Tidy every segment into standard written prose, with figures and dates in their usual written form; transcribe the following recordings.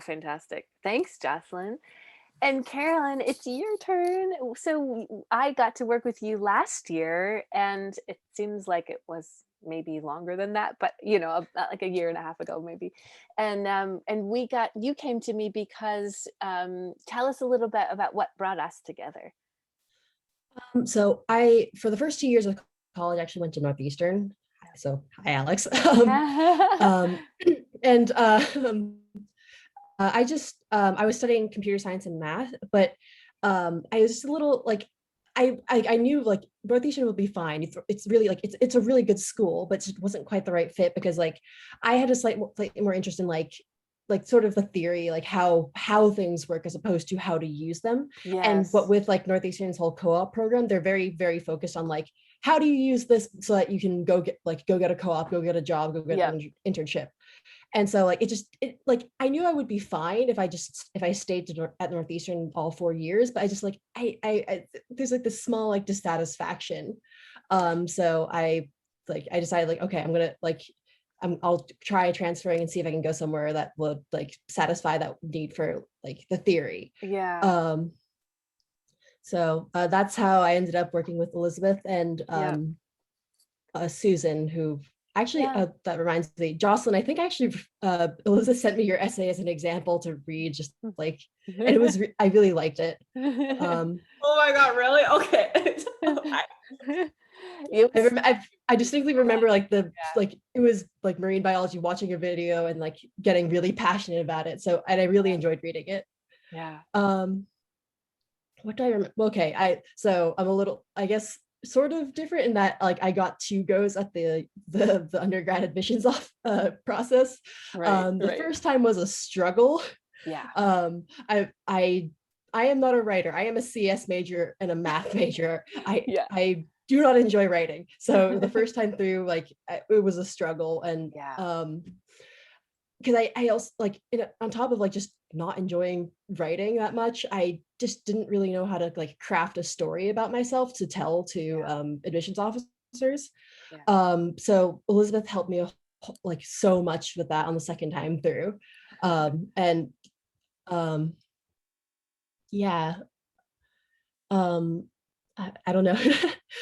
Fantastic. Thanks, Jocelyn. And Carolyn, it's your turn. So I got to work with you last year, and it seems like it was maybe longer than that, but about like a year and a half ago, maybe. And you came to me because tell us a little bit about what brought us together. So I, for the first 2 years of college, actually went to Northeastern. So hi, Alex. Um, and I was studying computer science and math, but I was just a little like, I knew like Northeastern would be fine. It's really like it's a really good school, but it just wasn't quite the right fit because like I had a slightly more interest in like sort of the theory, like how things work as opposed to how to use them. And what Yes. with like Northeastern's whole co-op program, they're very, very focused on like how do you use this so that you can go get a co-op, go get a job, go get Yep. an internship. And so like it like I knew I would be fine if I stayed at Northeastern all 4 years, but I just like I there's like this small like dissatisfaction. So I decided like okay, I'm gonna like I'll try transferring and see if I can go somewhere that will like satisfy that need for like the theory. Yeah. Um, so that's how I ended up working with Elizabeth and Yep. Susan, who actually, Yeah. that reminds me, Jocelyn, I think actually Elizabeth sent me your essay as an example to read, just like, and I really liked it. Um, Oh my God, really? Okay. It was, I distinctly remember like yeah. it was like marine biology, watching a video and like getting really passionate about it. So, and I really enjoyed reading it. Yeah. Um, what do I remember? Okay, so I'm a little, I guess, sort of different in that like I got two goes at the undergrad admissions off process. Right. The Right. first time was a struggle. Yeah. Um, I am not a writer. I am a CS major and a math major. Yeah. I do not enjoy writing. So the first time through, like it was a struggle, and Yeah. because I also like on top of like just not enjoying writing that much, I just didn't really know how to like craft a story about myself to tell to Yeah. admissions officers. Yeah. So Elizabeth helped me like so much with that on the second time through. And um, yeah, um, I don't know.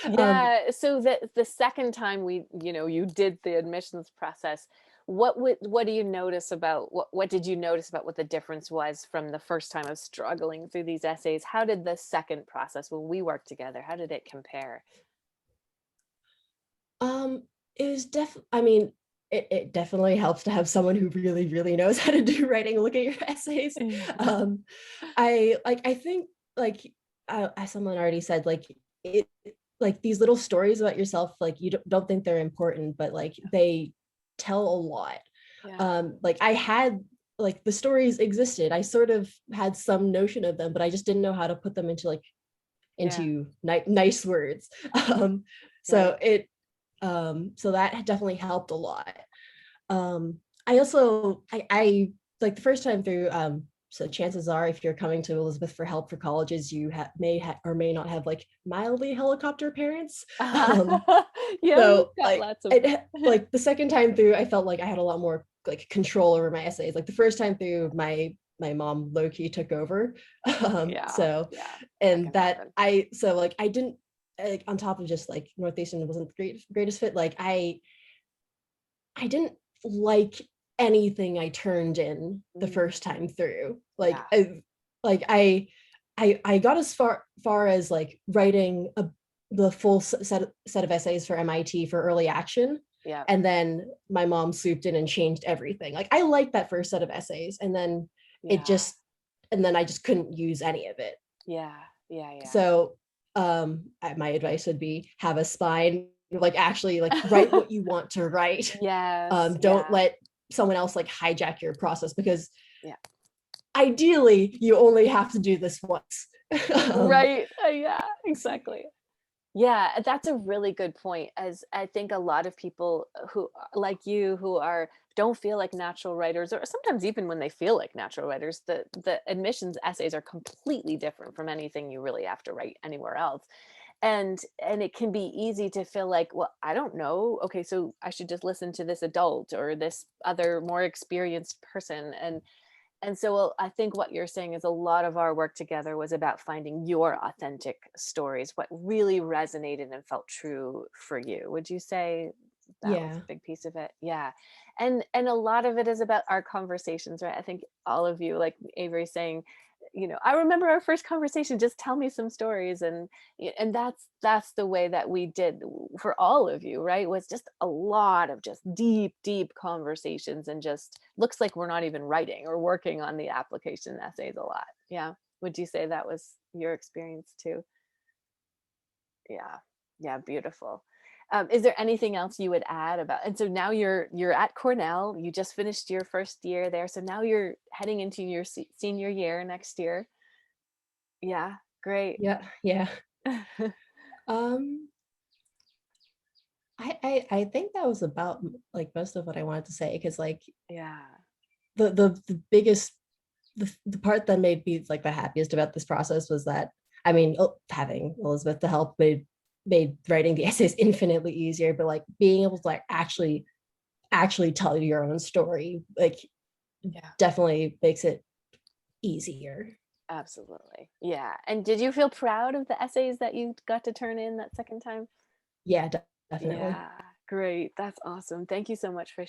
um, Yeah. So the second time you did the admissions process, what do you notice about what did you notice about what the difference was from the first time of struggling through these essays? How did the second process when we worked together, how did it compare? um, it was I mean, it definitely helps to have someone who really, really knows how to do writing, look at your essays. Yeah. Um, I think like as someone already said, like it like these little stories about yourself, like you don't think they're important, but like they tell a lot. Yeah. Like I had like the stories existed. I sort of had some notion of them, but I just didn't know how to put them into like Yeah. into nice words. Um, so Right. so that definitely helped a lot. I also I like the first time through. So chances are, if you're coming to Elizabeth for help for colleges, you or may not have like mildly helicopter parents. Um, Yeah, we've so got like lots of like the second time through, I felt like I had a lot more like control over my essays. Like the first time through, my mom low key took over. yeah, So yeah, that and can that happen. so like I didn't like on top of just like Northeastern wasn't the greatest fit. Like I didn't like anything I turned in the Mm, first time through. yeah, Like I got as far as like writing the full set of essays for MIT for early action, yeah, and then my mom swooped in and changed everything. Like I liked that first set of essays, and then it yeah, just and then I just couldn't use any of it. yeah, yeah, yeah. So my advice would be have a spine, like actually like write what you want to write. Yes, Don't yeah, let someone else like hijack your process, because yeah. ideally you only have to do this once. um, Right. Yeah, exactly. Yeah, that's a really good point. As I think a lot of people who like you who are don't feel like natural writers, or sometimes even when they feel like natural writers, the admissions essays are completely different from anything you really have to write anywhere else. And it can be easy to feel like, well, I don't know. Okay, so I should just listen to this adult or this other more experienced person. And so I think what you're saying is a lot of our work together was about finding your authentic stories, what really resonated and felt true for you. Would you say that was Yeah. a big piece of it? Yeah. And a lot of it is about our conversations, right? I think all of you, like Avery saying, I remember our first conversation, just tell me some stories. And that's the way that we did for all of you, right? Was just a lot of just deep conversations, and just looks like we're not even writing or working on the application essays a lot. Yeah. Would you say that was your experience too? Yeah. Yeah, beautiful. Is there anything else you would add about, and so now you're at Cornell, you just finished your first year there, so now you're heading into your senior year next year. Yeah, great. Yeah. Yeah. Um, I think that was about like most of what I wanted to say, because like Yeah. the biggest the part that made me like the happiest about this process was that, I mean, having Elizabeth to help made writing the essays infinitely easier, but like being able to like actually tell your own story like Yeah, definitely makes it easier. absolutely. Yeah. And did you feel proud of the essays that you got to turn in that second time? Yeah, definitely. Yeah, great. That's awesome. Thank you so much for